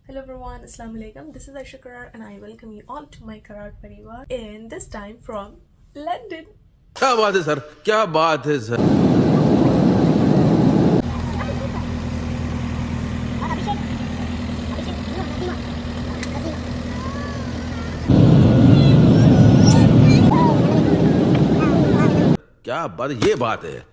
Hello everyone, Assalamu alaikum. This is Aisha Karar and I welcome you all to my Karar Parivar and this time from London. क्या बात है sir, क्या बात है sir. क्या बात, ये बात है।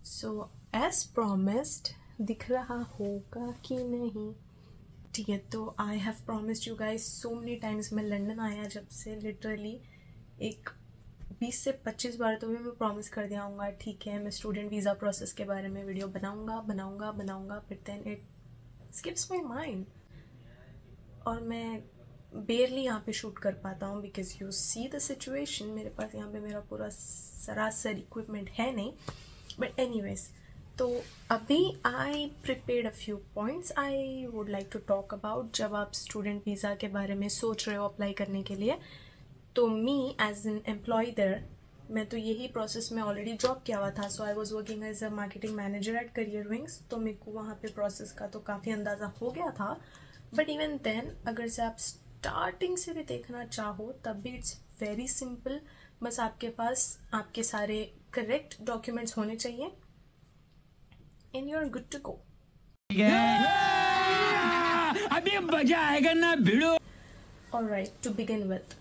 So as promised, दिख रहा होगा कि नहीं? ठीक है, तो I have promised you guys so many times. मैं लंदन आया जब से लिटरली एक 20 से 25 बार तो भी मैं प्रॉमिस कर दिया हूँगा ठीक है मैं स्टूडेंट वीज़ा प्रोसेस के बारे में वीडियो बनाऊँगा but then it skips my mind और मैं बेयरली यहाँ पे शूट कर पाता हूँ because you see the situation. मेरे पास यहाँ पे मेरा पूरा सरासर इक्विपमेंट है नहीं बट एनीवेज. तो अभी I prepared a few points I would like to talk about. जब आप स्टूडेंट वीज़ा के बारे में सोच रहे हो अप्लाई करने के लिए तो me as an employ there मैं तो यही प्रोसेस में ऑलरेडी जॉब किया हुआ था. So I was working as a marketing manager at career wings. तो मेरे को वहाँ पे प्रोसेस का तो काफ़ी अंदाज़ा हो गया था. बट इवन देन अगर से आप स्टार्टिंग से भी देखना चाहो तब भी इट्स वेरी सिंपल. बस आपके पास आपके सारे करेक्ट डॉक्यूमेंट्स होने चाहिए and you are good to go. अभी मजा आएगा ना भिड़ो. ऑलराइट, टू बिगिन विथ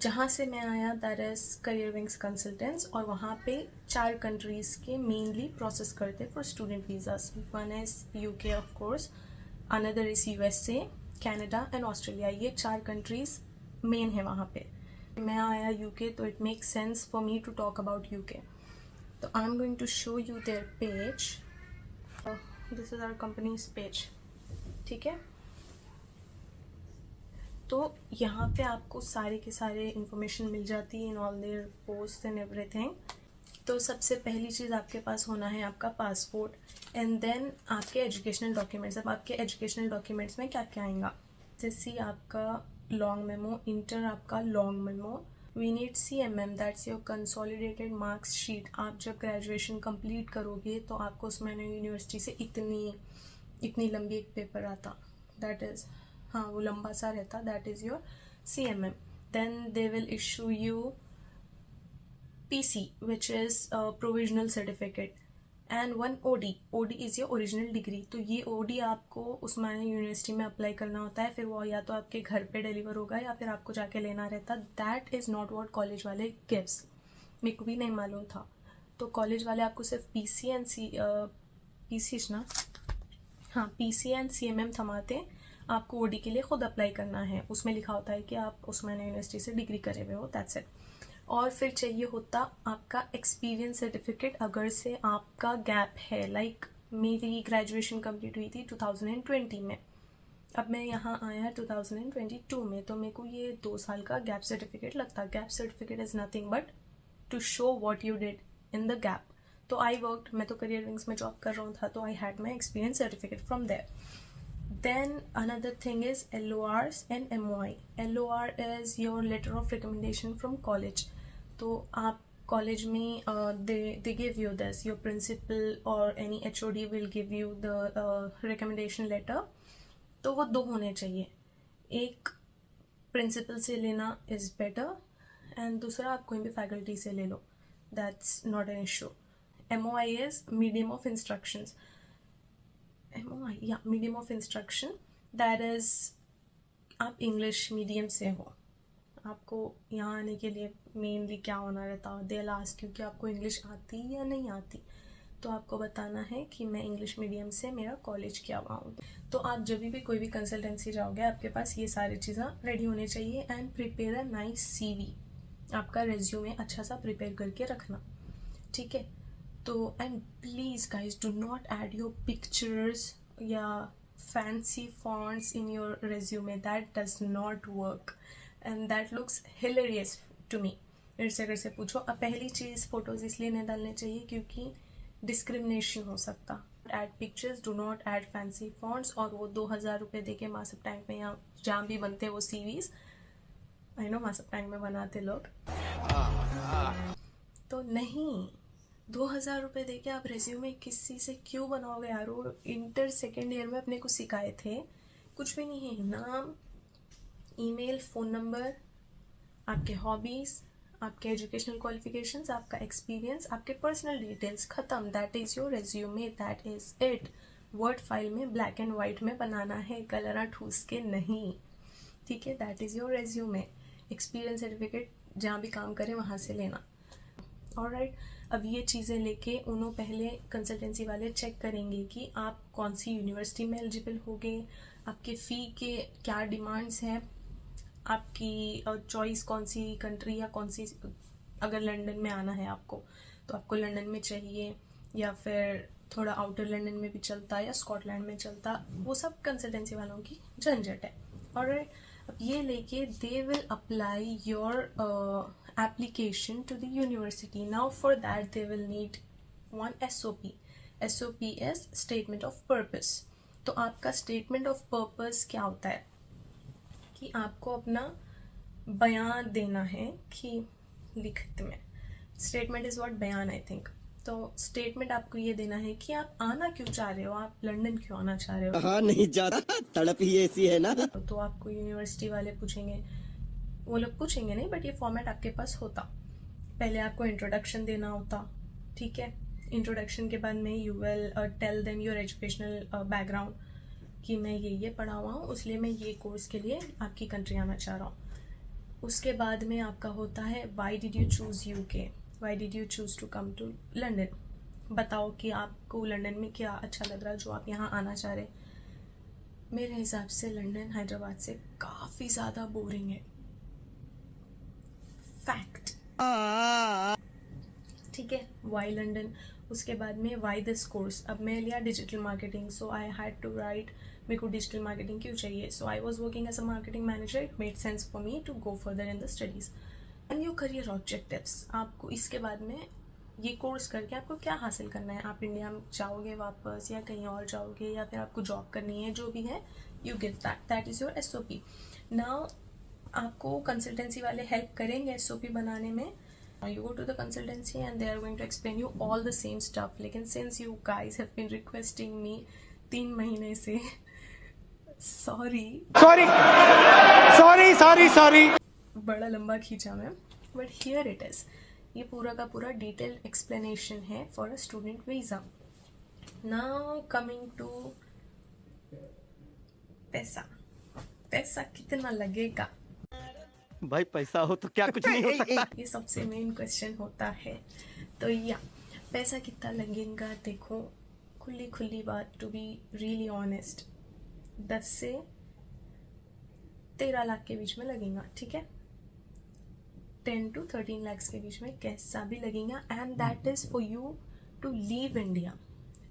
जहाँ से मैं आया that is career wings consultants और वहाँ पे 4 कंट्रीज़ के मेनली प्रोसेस करते for student visas. One is UK of course, another is USA, Canada and Australia. ये 4 कंट्रीज़ मेन है वहाँ पे. मैं आया UK तो it makes sense for me to talk about UK. तो I am going to show you their page. This is our companies page. ठीक है, तो यहाँ पे आपको सारे के सारे इन्फॉर्मेशन मिल जाती है in all there post and everything. तो सबसे पहली चीज़ आपके पास होना है आपका पासपोर्ट एंड देन आपके एजुकेशनल डॉक्यूमेंट्स. अब आपके एजुकेशनल डॉक्यूमेंट्स में क्या क्या आएगा? SSC आपका लॉन्ग मेमो, इंटर आपका long memo, we need CMM that's your consolidated marks sheet. आप जब ग्रेजुएशन कंप्लीट करोगे तो आपको उसमें यूनिवर्सिटी से इतनी लंबी एक पेपर आता दैट इज़ हाँ वो लंबा सा रहता that is your CMM. Then they will issue you PC which is provisional certificate and one OD is your original degree. तो ये OD आपको उस्मानिया यूनिवर्सिटी में अप्लाई करना होता है. फिर वो या तो आपके घर पे डिलीवर होगा या फिर आपको जाके लेना रहता. That is not what college वाले गिव्स. मेरे को भी नहीं मालूम था. तो कॉलेज वाले आपको सिर्फ PC एंड CMM थमाते हैं. आपको OD के लिए ख़ुद अप्लाई करना है. उसमें लिखा होता है कि आप उस्मानिया यूनिवर्सिटी से डिग्री करे हुए हो, दैट्स इट. और फिर चाहिए होता आपका एक्सपीरियंस सर्टिफिकेट अगर से आपका गैप है. लाइक मेरी ग्रेजुएशन कंप्लीट हुई थी 2020 में. अब मैं यहाँ आया 2022 में तो मेरे को ये 2 साल का गैप सर्टिफिकेट लगता. Gap certificate is nothing but to show what you did in the gap. तो आई वर्कड, मैं तो करियर विंग्स में जॉब कर रहा था तो I had my experience certificate from there. Then another thing is LORs and MOI. LOR is your letter of recommendation from college. तो आप कॉलेज में they give you this, your principal or any HOD will give you the recommendation letter. तो वो 2 होने चाहिए. एक principal से लेना इज़ बेटर एंड दूसरा आप कोई भी फैकल्टी से ले लो, that's not an issue. MOI is medium of instructions. MOI या medium of instruction that is आप इंग्लिश मीडियम से हो. आपको यहाँ आने के लिए मेनली क्या होना रहता है, दे विल आस्क यू कि आपको इंग्लिश आती या नहीं आती. तो आपको बताना है कि मैं इंग्लिश मीडियम से मेरा कॉलेज किया हुआ हूँ. तो आप जब भी कोई भी कंसल्टेंसी जाओगे आपके पास ये सारी चीज़ें रेडी होनी चाहिए. And prepare a nice CV. आपका रेज्यूमे अच्छा सा प्रिपेयर करके रखना, ठीक है. तो and please guys do not add your pictures या fancy fonts in your resume. That does not work and that looks hilarious to me. मेरे से अगर से पूछो, अब पहली चीज़ फ़ोटोज़ इसलिए नहीं डालने चाहिए क्योंकि डिस्क्रिमिनेशन हो सकता. Add pictures, do not add fancy fonts. और वो 2000 रुपये दे के मासप टैंक में या जहाँ भी बनते वो CVs, I know Masab tank में बनाते लोग, तो नहीं ₹2000 दे के आप रेज्यूमे किसी से क्यों बनाओगे यार? वो इंटर सेकेंड ईयर में अपने को सिखाए थे, कुछ भी नहीं है। नाम, ईमेल, फ़ोन नंबर, आपके हॉबीज़, आपके एजुकेशनल क्वालिफिकेशंस, आपका एक्सपीरियंस, आपके पर्सनल डिटेल्स, ख़त्म। That is your resume, that is it. Word file में ब्लैक एंड वाइट में बनाना है, कलर ठूस के नहीं, ठीक है? That is your resume. Experience certificate जहाँ भी काम करें वहाँ से लेना। ऑलराइट, अब ये चीज़ें लेके उन्होंने पहले कंसल्टेंसी वाले चेक करेंगे कि आप कौन सी यूनिवर्सिटी में एलिजिबल होगे, आपके फ़ी के क्या डिमांड्स हैं, आपकी चॉइस कौन सी कंट्री या कौन सी, अगर लंदन में आना है आपको तो आपको लंदन में चाहिए या फिर थोड़ा आउटर लंदन में भी चलता या स्कॉटलैंड में चलता, वो सब कंसल्टेंसी वालों की झंझट है। ऑलराइट, अब ये लेके they will apply your application to the university. Now for that they will need one SOP. SOP is statement of purpose. तो आपका statement of purpose क्या होता है कि आपको अपना बयान देना है कि लिखित में, statement is what बयान I think। तो statement आपको ये देना है कि आप आना क्यों चाह रहे हो, आप लंदन क्यों आना चाह रहे हो। हाँ नहीं जा रहा, तड़प ही ऐसी है ना। तो आपको यूनिवर्सिटी वाले पूछेंगे, वो लोग पूछेंगे नहीं, बट ये फॉर्मेट आपके पास होता। पहले आपको इंट्रोडक्शन देना होता, ठीक है? इंट्रोडक्शन के बाद में you will tell them your educational background कि मैं ये पढ़ा हुआ हूँ, इसलिए मैं ये कोर्स के लिए आपकी कंट्री आना चाह रहा हूँ। उसके बाद में आपका होता है why did you choose UK, why did you choose to come to London. बताओ कि आपको लंदन में क्या अच्छा लग रहा है जो आप यहाँ आना चाह रहे। मेरे हिसाब से लंदन हैदराबाद से काफ़ी ज़्यादा बोरिंग है, फैक्ट, ठीक है? Why London. उसके बाद में वाई दिस कोर्स। अब मैं लिया digital marketing, so I had to write मेरे को डिजिटल मार्केटिंग क्यों चाहिए, so I was working as a marketing manager, it made sense for me to go further in the studies. And your career objectives, आपको इसके बाद में ये course करके आपको क्या हासिल करना है। आप इंडिया में जाओगे वापस या कहीं और जाओगे या फिर आपको जॉब करनी है, जो भी है you give that is your SOP। Now आपको कंसल्टेंसी वाले हेल्प करेंगे SOP बनाने में। You go to the consultancy and they are going to explain you all the same stuff. लेकिन since you guys have been requesting me 3 महीने से, sorry, बड़ा लंबा खींचा मैं, but here it is। ये पूरा का पूरा detailed explanation है for a student visa। Now coming to पैसा कितना लगेगा भाई पैसा हो तो क्या कुछ नहीं हो सकता। ये सबसे मेन क्वेश्चन होता है। तो या पैसा कितना लगेगा, देखो खुली बात, टू बी रियली ऑनेस्ट, 10 से 13 लाख के बीच में लगेगा, ठीक है? 10 to 13 lakhs के बीच में कैसा भी लगेगा, and that is for you to leave India,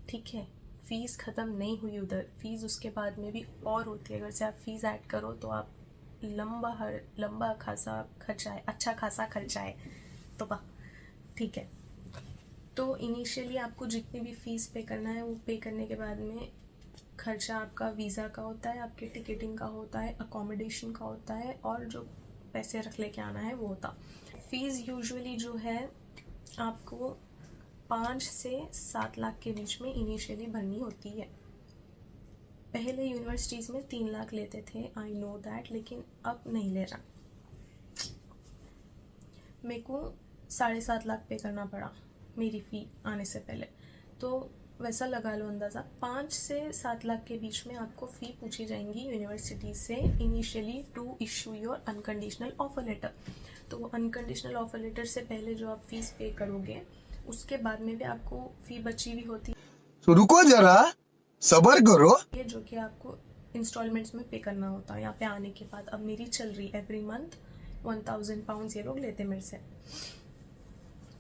ठीक है? फीस ख़त्म नहीं हुई उधर, फीस उसके बाद में भी और होती है। अगर से आप फीस ऐड करो तो आप लंबा खासा खर्चा है, अच्छा खासा खर्चा है, तो वाह, ठीक है? तो इनिशियली आपको जितनी भी फ़ीस पे करना है वो पे करने के बाद में खर्चा आपका वीज़ा का होता है, आपके टिकटिंग का होता है, अकोमोडेशन का होता है, और जो पैसे रख लेके आना है वो होता। फ़ीस यूजुअली जो है आपको 5 से 7 लाख के बीच में इनिशियली भरनी होती है। पहले यूनिवर्सिटीज़ में 3 लाख लेते थे, आई नो दैट, लेकिन अब नहीं ले रहा। मेरे को 7.5 लाख पे करना पड़ा मेरी फ़ी आने से पहले, तो वैसा लगा लो अंदाज़ा 5 से 7 लाख के बीच में आपको फ़ी पूछी जाएंगी यूनिवर्सिटी से initially to issue your unconditional offer letter. तो वो अनकंडीशनल ऑफर लेटर से पहले जो आप फीस पे करोगे उसके बाद में भी आपको फ़ी बची हुई होती तो रुको जरा, सबर करो, है, जो कि आपको इंस्टॉलमेंट्स में पे करना होता है यहाँ पे आने के बाद। अब मेरी चल रही एवरी मंथ 1000 पाउंड ये लोग लेते मेरे से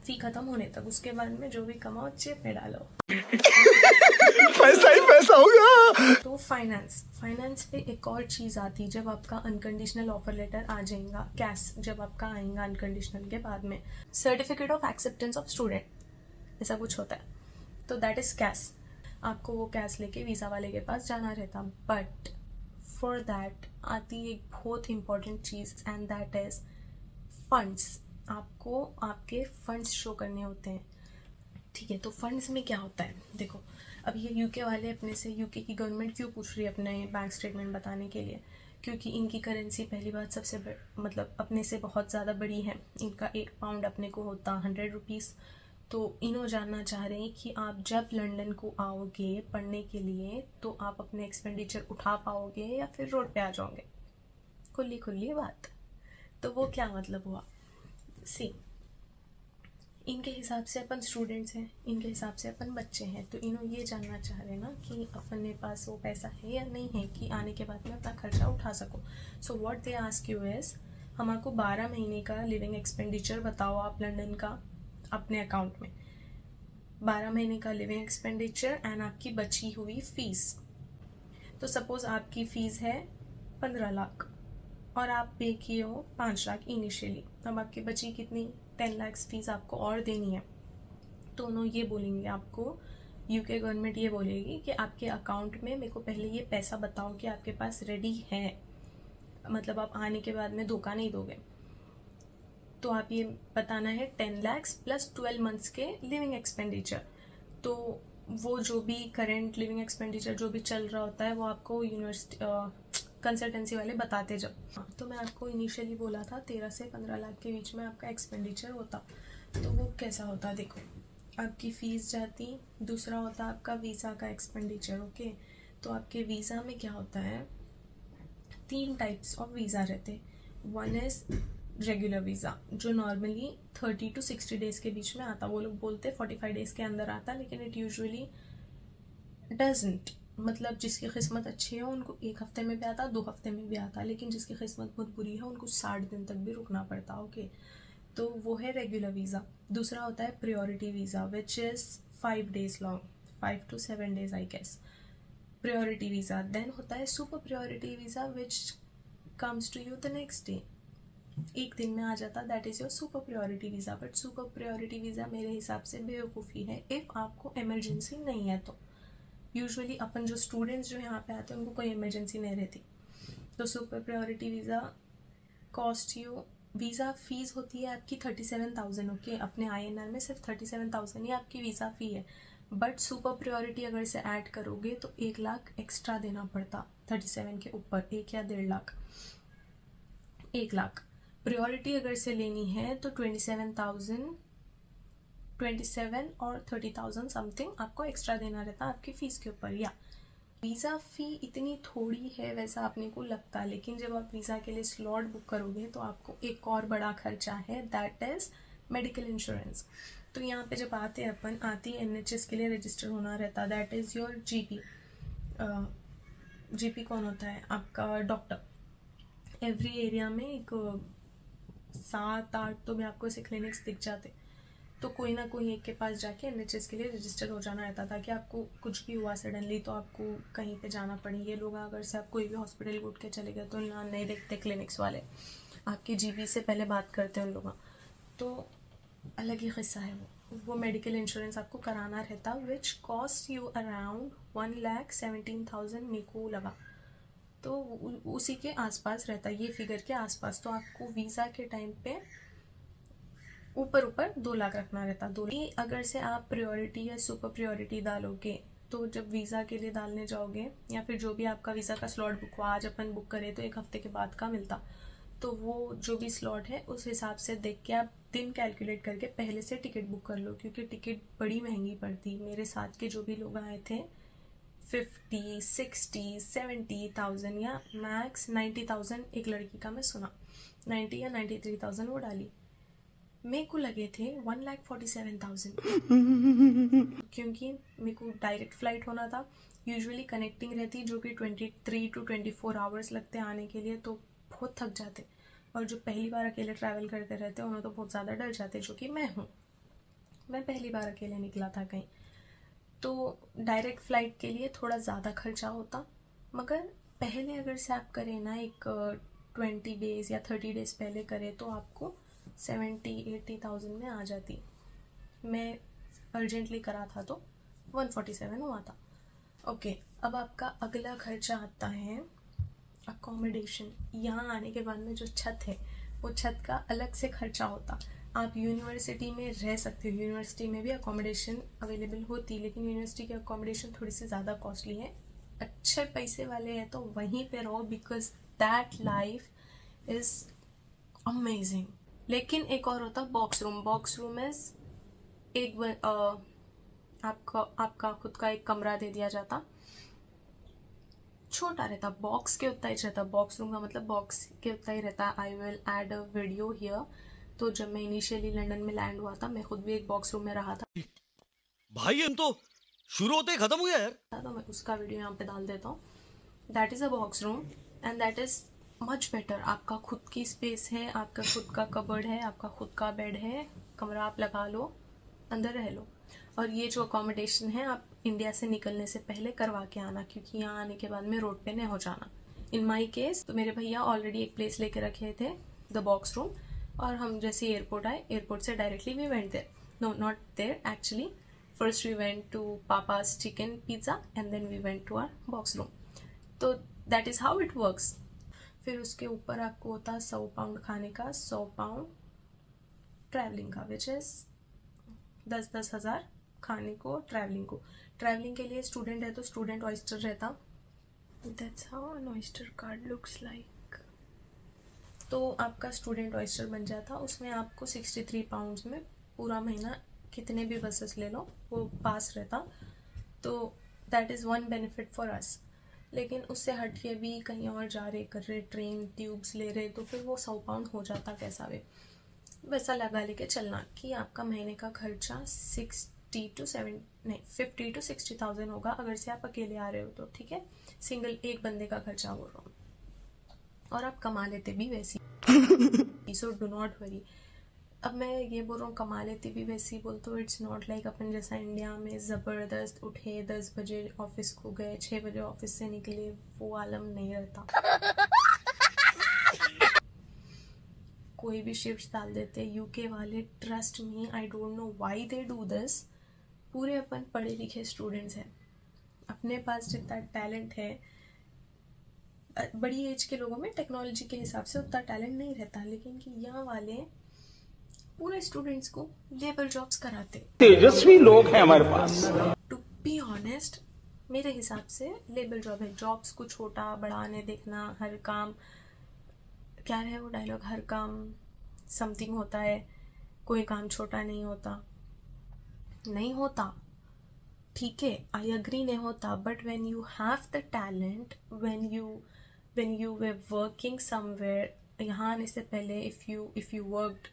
फ़ी ख़त्म होने तक। उसके बाद में जो भी कमाओ जेब में डालो, पैसा ही पैसा होगा। तो फाइनेंस पे एक और चीज़ आती है जब आपका अनकंडीशनल ऑफर लेटर आ जाएगा, कैश जब आपका आएगा अनकंडीशनल के बाद में, certificate of acceptance of student ऐसा कुछ होता है, तो दैट इज़ कैश। आपको वो कैश लेके वीज़ा वाले के पास जाना रहता, बट फॉर दैट आती एक बहुत important cheese and that is funds. आपको आपके फंड्स शो करने होते हैं। ठीक है, तो फंड्स में क्या होता है, देखो अब ये यूके वाले अपने से, यूके की गवर्नमेंट क्यों पूछ रही है अपने बैंक स्टेटमेंट बताने के लिए, क्योंकि इनकी करेंसी पहली बात सबसे मतलब अपने से बहुत ज़्यादा बड़ी है। इनका 1 पाउंड अपने को होता 100 रुपीज़। तो इन्हों जानना चाह रहे हैं कि आप जब लंदन को आओगे पढ़ने के लिए तो आप अपने एक्सपेंडिचर उठा पाओगे या फिर रोड पे आ जाओगे। खुली खुली बात। तो वो क्या मतलब हुआ, सी इनके हिसाब से अपन स्टूडेंट्स हैं, इनके हिसाब से अपन बच्चे हैं, तो इन्हों ये जानना चाह रहे हैं ना कि अपने पास वो पैसा है या नहीं है कि आने के बाद में अपना खर्चा उठा सको। So what they ask you is, हमको 12 महीने का लिविंग एक्सपेंडिचर बताओ आप लंदन का अपने अकाउंट में, 12 महीने का लिविंग एक्सपेंडिचर एंड आपकी बची हुई फीस। तो सपोज आपकी फ़ीस है 15 लाख और आप पे किए हो 5 लाख इनिशियली, अब आपकी बची कितनी 10 लाख फीस आपको और देनी है। तो उन्होंने ये बोलेंगे आपको, यूके गवर्नमेंट ये बोलेगी कि आपके अकाउंट में मेरे को पहले ये पैसा बताओ कि आपके पास रेडी है, मतलब आप आने के बाद में धोखा नहीं दोगे। तो आप ये बताना है 10 लाख प्लस 12 मंथ्स के लिविंग एक्सपेंडिचर। तो वो जो भी करेंट लिविंग एक्सपेंडिचर जो भी चल रहा होता है वो आपको यूनिवर्सिटी कंसल्टेंसी वाले बताते जब। तो मैं आपको इनिशियली बोला था 13 से 15 लाख के बीच में आपका एक्सपेंडिचर होता। तो वो कैसा होता, देखो आपकी फ़ीस जाती, दूसरा होता आपका वीज़ा का एक्सपेंडिचर। ओके, तो आपके वीज़ा में क्या होता है, 3 टाइप्स ऑफ वीज़ा रहते। वन इज़ रेगुलर वीज़ा जो नॉर्मली 30 to 60 डेज़ के बीच में आता, वो लोग बोलते 45 डेज़ के अंदर आता, लेकिन इट यूजुअली डजंट, मतलब जिसकी किस्मत अच्छी है उनको 1 हफ्ते में भी आता, 2 हफ्ते में भी आता, लेकिन जिसकी किस्मत बहुत बुरी है उनको 60 दिन तक भी रुकना पड़ता। ओके, तो वो है रेगुलर वीज़ा। दूसरा होता है priority visa which is 5 days long, 5 to 7 days I guess, priority visa. Then होता है super priority visa which comes to you the next day, एक दिन में आ जाता, that is your super priority visa. But super priority visa मेरे हिसाब से बेवकूफ़ी है इफ़ आपको इमरजेंसी नहीं है तो। यूजुअली अपन जो स्टूडेंट्स जो यहाँ पे आते हैं उनको कोई इमरजेंसी नहीं रहती। तो super priority visa cost you, visa fees होती है आपकी 37,000। ओके, अपने INR में सिर्फ 37,000 ही आपकी वीज़ा फ़ी है। बट सुपर प्रायोरिटी अगर से ऐड करोगे तो 1 लाख एक्स्ट्रा देना पड़ता 37 के ऊपर, 1 या 1.5 लाख, 1 लाख। प्रायोरिटी अगर से लेनी है तो 27 और 30,000 समथिंग आपको एक्स्ट्रा देना रहता आपकी फ़ीस के ऊपर। या वीज़ा फ़ी इतनी थोड़ी है वैसा अपने को लगता, लेकिन जब आप वीज़ा के लिए स्लॉट बुक करोगे तो आपको एक और बड़ा खर्चा है, दैट इज़ मेडिकल इंश्योरेंस। तो यहाँ पे जब आते अपन आती NHS के लिए रजिस्टर होना रहता, that is your GP। GP कौन होता है, आपका डॉक्टर। एवरी एरिया में एक 7-8 तो भी आपको ऐसे क्लिनिक्स दिख जाते, तो कोई ना कोई एक के पास जाके NHS के लिए रजिस्टर हो जाना रहता था कि आपको कुछ भी हुआ सडनली तो आपको कहीं पे जाना पड़े। ये लोग अगर से आप कोई भी हॉस्पिटल उठ के चले गए तो यहाँ नहीं देखते क्लिनिक्स वाले, आपकी GP से पहले बात करते हैं उन लोग। तो अलग ही किस्सा है वो मेडिकल इंश्योरेंस आपको कराना रहता विच कॉस्ट यू अराउंड 1,17,000 मेरे को लगा, तो उसी के आसपास रहता, ये फिगर के आसपास। तो आपको वीज़ा के टाइम पे ऊपर 2 लाख रखना रहता। 2 लाख अगर से आप प्रायोरिटी या सुपर प्रायोरिटी डालोगे तो जब वीज़ा के लिए डालने जाओगे या फिर जो भी आपका वीज़ा का स्लॉट बुक हुआ, आज अपन बुक करें तो 1 हफ्ते के बाद का मिलता, तो वो जो भी स्लॉट है उस हिसाब से देख के आप दिन कैलकुलेट करके पहले से टिकट बुक कर लो, क्योंकि टिकट बड़ी महंगी पड़ती। मेरे साथ के जो भी लोग आए थे 50, 60, 70,000 या मैक्स 90,000, एक लड़की का मैं सुना 90 या 93,000 वो डाली। मेरे को लगे थे 1,47,000 क्योंकि मेरे को डायरेक्ट फ़्लाइट होना था, यूजुअली कनेक्टिंग रहती जो कि 23 to 24 आवर्स लगते आने के लिए, तो बहुत थक जाते। और जो पहली बार अकेले ट्रैवल करते रहते उन्हें तो बहुत ज़्यादा डर जाते, जो कि मैं हूँ, मैं पहली बार अकेले निकला था कहीं। तो डायरेक्ट फ़्लाइट के लिए थोड़ा ज़्यादा खर्चा होता, मगर पहले अगर से आप करें ना एक 20 डेज़ या 30 डेज़ पहले करें तो आपको 70-80,000 में आ जाती। मैं अर्जेंटली करा था तो 147 हुआ था। ओके, अब आपका अगला खर्चा आता है अकोमोडेशन। यहाँ आने के बाद में जो छत है वो छत का अलग से खर्चा होता, आप यूनिवर्सिटी में रह सकते हो, यूनिवर्सिटी में भी अकोमोडेशन अवेलेबल होती है, लेकिन यूनिवर्सिटी की अकोमोडेशन थोड़ी सी ज़्यादा कॉस्टली है। अच्छे पैसे वाले हैं तो वहीं पे रहो, because that life is amazing. लेकिन एक और होता box room. Box room is आपका खुद का एक कमरा दे दिया जाता, छोटा रहता, बॉक्स के उतना ही रहता। बॉक्स रूम का मतलब बॉक्स के उतना ही रहता। I will add a video here. तो जब मैं इनिशियली लंदन में लैंड हुआ था, मैं खुद भी एक बॉक्स रूम में रहा था भाई हम तो शुरू होते ही खत्म हुआ यार। तो मैं उसका वीडियो यहाँ पे डाल देता हूँ। That is a box room and that is much better. आपका खुद की स्पेस है, आपका खुद का कबर्ड है, आपका खुद का बेड है, कमरा आप लगा लो, अंदर रह लो। और ये जो अकोमोडेशन है आप इंडिया से निकलने से पहले करवा के आना, क्योंकि यहाँ आने के बाद में रोड पे नहीं हो जाना। इन माई केस तो मेरे भैया ऑलरेडी एक प्लेस लेके रखे थे, द बॉक्स रूम, और हम जैसे एयरपोर्ट आए, एयरपोर्ट से directly we went there, no not there actually, first we went to Papa's chicken pizza and then we went to our box room. तो that is how it works. फिर उसके ऊपर आपको होता 100 पाउंड खाने का, 100 पाउंड ट्रैवलिंग का, which is 10-10 हज़ार खाने को, ट्रैवलिंग को। ट्रैवलिंग के लिए स्टूडेंट है तो स्टूडेंट ऑयस्टर रहता। That's how an oyster card looks like. तो आपका स्टूडेंट ऑयस्टर बन जाता, उसमें आपको 63 पाउंड्स में पूरा महीना कितने भी बसेस ले लो वो पास रहता। तो that is one benefit for us. लेकिन उससे हट के भी कहीं और जा रहे, कर रहे, ट्रेन ट्यूब्स ले रहे, तो फिर वो 100 पाउंड हो जाता कैसा भी। वैसा लगा लेके चलना कि आपका महीने का खर्चा 50 to 60,000 होगा, अगर से आप अकेले आ रहे हो तो, ठीक है, सिंगल एक बंदे का खर्चा बोल रहा हूँ। और आप कमा लेते भी वैसी, सो डू नॉट वरी। अब मैं ये बोल रहा हूँ कमा लेते भी वैसी बोल, तो इट्स नॉट लाइक अपन जैसा इंडिया में ज़बरदस्त उठे 10 बजे ऑफिस को गए, 6 बजे ऑफिस से निकले, वो आलम नहीं रहता। कोई भी शिफ्ट डाल देते यूके वाले, trust me, I don't know why they do this. पूरे अपन पढ़े लिखे स्टूडेंट्स हैं, अपने पास जितना टैलेंट है, बड़ी एज के लोगों में टेक्नोलॉजी के हिसाब से उतना टैलेंट नहीं रहता, लेकिन कि यहाँ वाले पूरे स्टूडेंट्स को लेबर जॉब्स कराते। तेजस्वी लोग हैं हमारे पास। टू बी ऑनेस्ट, मेरे हिसाब से लेबर जॉब है। जॉब्स को छोटा बड़ा ने देखना, हर काम, क्या है वो डायलॉग, हर काम समथिंग होता है, कोई काम छोटा नहीं होता। नहीं होता, ठीक है, आई अग्री, नहीं होता, but when you have the talent, when you way working somewhere, यहाँ आने से पहले इफ़ यू वर्कड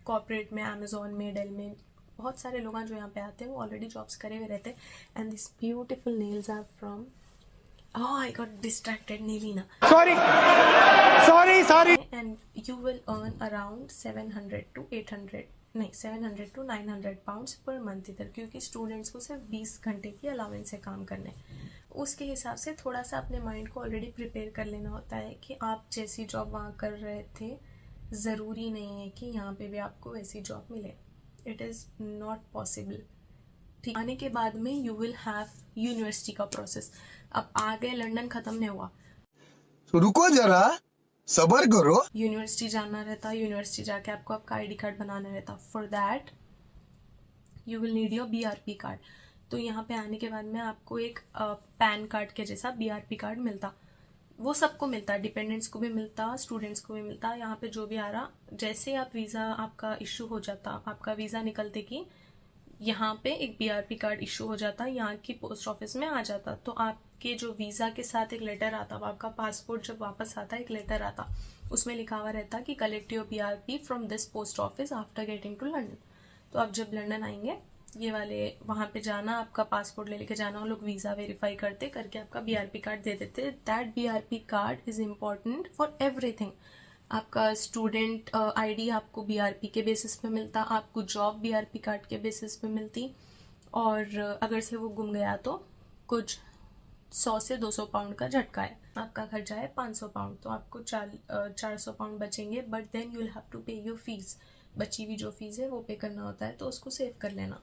कॉर्पोरेट में, अमेजोन में, डेल में, बहुत सारे लोग जो यहाँ पे आते हैं वो ऑलरेडी जॉब्स करे हुए रहते हैं। And this beautiful nails are from, oh I got distracted, Nilina. Sorry. And you will earn around 700 to 800, नहीं 700 to 900 pounds पर मंथ इधर, क्योंकि स्टूडेंट्स को सिर्फ 20 घंटे की अलाउंस है काम करने। उसके हिसाब से थोड़ा सा अपने माइंड को ऑलरेडी प्रिपेयर कर लेना होता है कि आप जैसी जॉब वहाँ कर रहे थे, ज़रूरी नहीं है कि यहाँ पे भी आपको वैसी जॉब मिले। It is not possible. ठीक, आने के बाद में यू विल हैव यूनिवर्सिटी का प्रोसेस। अब आ गए, लंदन ख़त्म नहीं हुआ, तो रुको जरा, सबर करो। यूनिवर्सिटी जाना रहता, यूनिवर्सिटी जाके आपको आपका आईडी कार्ड बनाना रहता। For that you will need your BRP card. तो यहाँ पे आने के बाद में आपको एक पैन कार्ड के जैसा BRP कार्ड मिलता, वो सबको मिलता, डिपेंडेंट्स को भी मिलता, स्टूडेंट्स को भी मिलता। यहाँ पे जो भी आ रहा, जैसे आप वीज़ा आपका इशू हो जाता, आपका वीज़ा निकलते कि यहाँ पे एक BRP कार्ड इशू हो जाता, यहाँ की पोस्ट ऑफिस में आ जाता, तो आपके जो वीज़ा के साथ एक लेटर आता, आपका पासपोर्ट जब वापस आता एक लेटर आता, उसमें लिखा हुआ रहता कि collect your BRP from this post office after getting to London. तो आप जब लंदन आएंगे, ये वाले वहाँ पे जाना, आपका पासपोर्ट लेके जाना, वो लोग वीज़ा वेरीफाई करके आपका BRP कार्ड दे देते। That BRP card is important for everything. आपका स्टूडेंट आईडी आपको BRP के बेसिस पे मिलता, आपको जॉब BRP कार्ड के बेसिस पे मिलती, और अगर से वो गुम गया तो कुछ 100 से 200 पाउंड का झटका है। आपका खर्चा है 500 पाउंड, तो आपको 400 पाउंड बचेंगे, but then you will have to pay your fees. बची हुई जो फीस है वो पे करना होता है, तो उसको सेव कर लेना,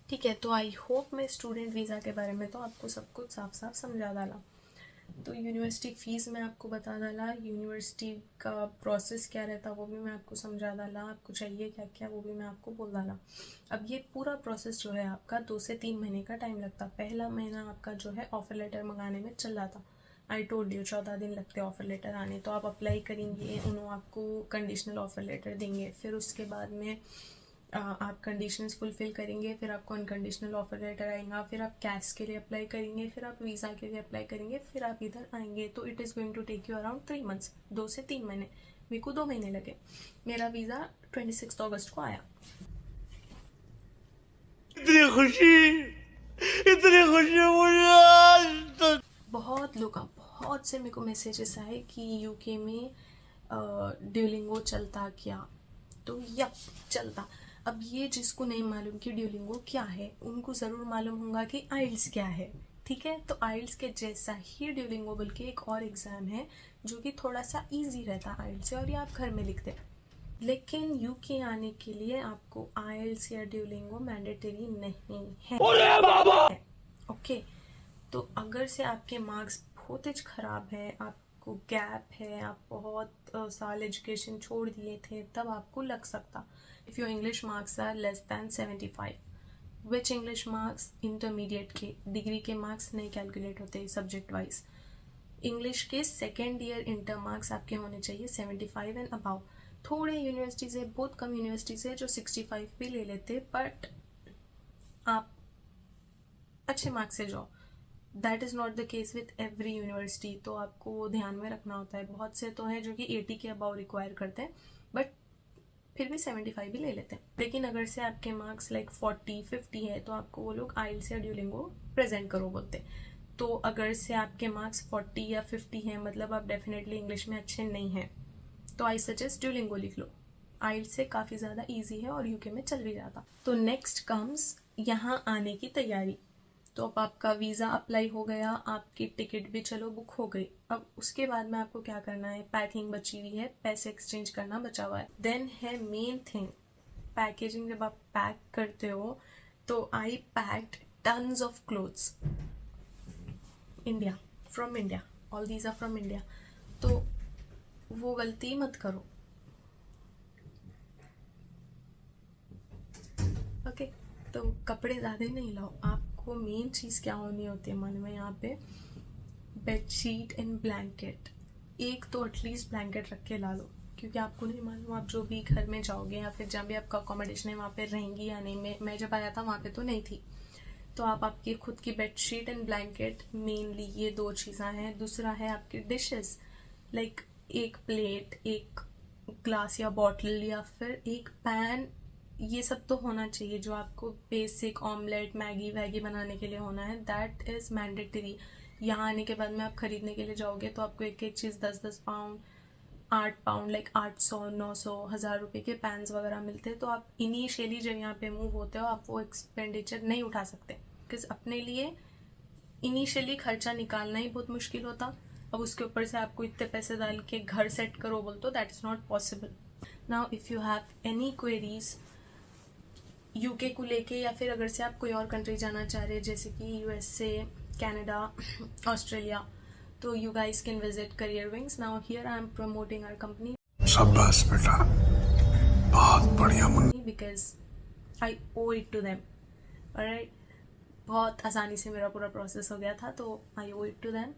ठीक है। तो आई होप मैं स्टूडेंट वीज़ा के बारे में तो आपको सब कुछ साफ साफ समझा डाला। तो यूनिवर्सिटी फ़ीस मैं आपको बता डाला, यूनिवर्सिटी का प्रोसेस क्या रहता वो भी मैं आपको समझा डाला, आपको चाहिए क्या क्या वो भी मैं आपको बोल डाला। अब ये पूरा प्रोसेस जो है आपका 2 से 3 महीने का टाइम लगता। पहला महीना आपका जो है ऑफ़र लेटर मंगाने में चल रहा था। आई टोल्ड यू 14 दिन लगते ऑफ़र लेटर आने। तो आप अप्लाई करेंगे, उन्होंने आपको कंडीशनल ऑफ़र लेटर देंगे, फिर उसके बाद में आप कंडीशंस फुलफ़िल करेंगे, फिर आपको अनकंडीशनल ऑफ़र लेटर आएगा, फिर आप कैश के लिए अप्लाई करेंगे, फिर आप वीज़ा के लिए अप्लाई करेंगे, फिर आप इधर आएंगे। तो it is going to take you around 3 months, 2 से 3 महीने। मेरे को 2 महीने लगे। मेरा वीज़ा 26 अगस्त को आया। इतनी खुशी मुझे आज तक। बहुत लोग बहुत से मेरे को मैसेजेस आए कि यूके में ड्यूलिंगो चलता क्या। तो यप चलता। अब ये जिसको नहीं मालूम कि ड्यूलिंगो क्या है, उनको ज़रूर मालूम होगा कि आइल्स क्या है। ठीक है, तो आइल्स के जैसा ही ड्यूलिंगो बोल के एक और एग्ज़ाम है जो कि थोड़ा सा इजी रहता है आइल्स से, और ये आप घर में लिखते। लेकिन यूके आने के लिए आपको आइल्स या ड्यूलिंगो मैंडेटरी नहीं है। ओके, तो अगर से आपके मार्क्स बहुत ही ख़राब है, आपको गैप है, आप बहुत साल एजुकेशन छोड़ दिए थे, तब आपको लग सकता। If your English marks are less than 75, which English marks intermediate के डिग्री के मार्क्स नहीं कैलकुलेट होते सब्जेक्ट वाइज। इंग्लिश के सेकेंड ईयर इंटर मार्क्स आपके होने चाहिए 75 एंड अबाउ। थोड़े यूनिवर्सिटीज़ है, बहुत कम यूनिवर्सिटीज़ है जो 65 भी ले लेते, बट आप अच्छे मार्क्स से जाओ। That is not the case with every university, तो आपको वो ध्यान में रखना होता है। बहुत से तो हैं जो कि 80 के अबाउ रिक्वायर करते हैं, बट फिर भी 75 भी ले लेते हैं। लेकिन अगर से आपके मार्क्स लाइक 40-50 है, तो आपको वो लोग आइल्स या ड्यूलिंगो प्रेजेंट करो बोलते। तो अगर से आपके मार्क्स 40 या 50 हैं, मतलब आप डेफिनेटली इंग्लिश में अच्छे नहीं हैं, तो आई सजेस्ट ड्यूलिंगो लिख लो। आइल्स से काफ़ी ज़्यादा ईजी है और यूके में चल भी जाता। तो नेक्स्ट कम्स यहाँ आने की तैयारी। तो अब आपका वीज़ा अप्लाई हो गया, आपकी टिकट भी चलो बुक हो गई। अब उसके बाद में आपको क्या करना है, पैकिंग बची हुई है, पैसे एक्सचेंज करना बचा हुआ है। देन है मेन थिंग पैकेजिंग। जब आप पैक करते हो तो I packed tons of clothes India, from India, all these are from India. तो वो गलती मत करो। ओके, तो कपड़े ज़्यादा नहीं लाओ। आपको मेन चीज़ क्या होनी होती है मन में यहाँ पे, बेडशीट एंड ब्लैंकेट। एक तो एटलीस्ट ब्लैंकेट रख के ला लो, क्योंकि आपको नहीं मालूम आप जो भी घर में जाओगे या फिर जहाँ भी आपका अकोमोडेशन है वहाँ पे रहेंगी या नहीं। मैं जब आया था वहाँ पे तो नहीं थी। तो आप आपकी खुद की बेडशीट एंड ब्लैंकेट, मेनली ये 2 चीज़ें हैं। दूसरा है आपके डिशेस, लाइक एक प्लेट, एक ग्लास या बॉटल, या फिर एक पैन। ये सब तो होना चाहिए जो आपको बेसिक ऑमलेट, मैगी वैगी बनाने के लिए होना है। That is mandatory. यहाँ आने के बाद में आप खरीदने के लिए जाओगे तो आपको एक एक चीज़ 10-10 पाउंड, 8 पाउंड, लाइक 800, 900, 1000 रुपये के पैन्स वगैरह मिलते हैं। तो आप इनिशियली जब यहाँ पे मूव होते हो आप वो एक्सपेंडिचर नहीं उठा सकते, बिकॉज अपने लिए इनिशियली खर्चा निकालना ही बहुत मुश्किल होता। अब उसके ऊपर से आपको इतने पैसे डाल के घर सेट करो बोल तो that is not possible. Now if you have any queries UK को लेके, या फिर अगर से आप कोई और कंट्री जाना चाह रहे हैं जैसे कि USA, कनाडा, ऑस्ट्रेलिया, तो you guys can visit career wings. Now here I am promoting our company. शाबाश बेटा, बहुत बढ़िया मुन्ना। Because I owe it to them. Alright, बहुत आसानी से मेरा पूरा प्रोसेस हो गया था, तो आई ओ इट टू देम।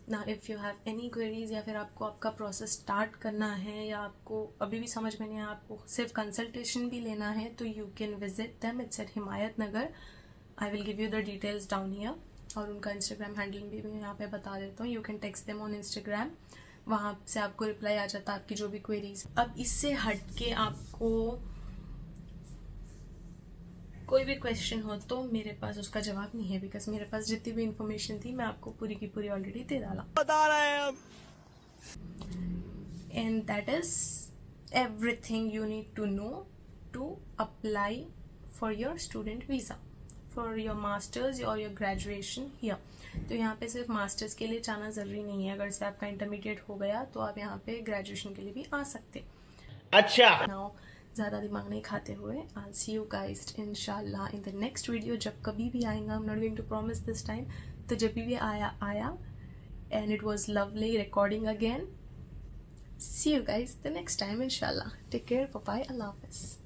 ना if you have any queries, या फिर आपको आपका प्रोसेस स्टार्ट करना है, या आपको अभी भी समझ में नहीं आया, आपको सिर्फ कंसल्टेशन भी लेना है, तो you can visit them. It's at Himayat Nagar. I will give you the details down here, और उनका इंस्टाग्राम हैंडल भी मैं यहाँ पे बता देता हूँ। You can text them on Instagram, वहाँ से आपको रिप्लाई आ जाता है आपकी जो भी क्वेरीज। अब इससे हट के आपको कोई भी क्वेश्चन हो तो मेरे पास उसका जवाब नहीं है, बिकॉज मेरे पास जितनी भी इंफॉर्मेशन थी मैं आपको पूरी की पूरी ऑलरेडी दे डाला। बता रहे हैं हम। And that is everything you need to know to apply for your student visa, for your masters और योर ग्रेजुएशन हियर। तो यहाँ पे सिर्फ मास्टर्स के लिए जाना ज़रूरी नहीं है। अगर से आपका इंटरमीडिएट हो गया तो आप यहाँ पे ग्रेजुएशन के लिए भी आ सकते। अच्छा, नाउ ज़्यादा दिमाग नहीं खाते हुए, आई सी यू गाइस इंशाल्लाह इन द नेक्स्ट वीडियो। जब कभी भी आएगा, I am not going to promise this time, तो जब भी आया and it was lovely recording again. See you guys the next time inshallah. Take care. Bye bye. Allah Hafiz.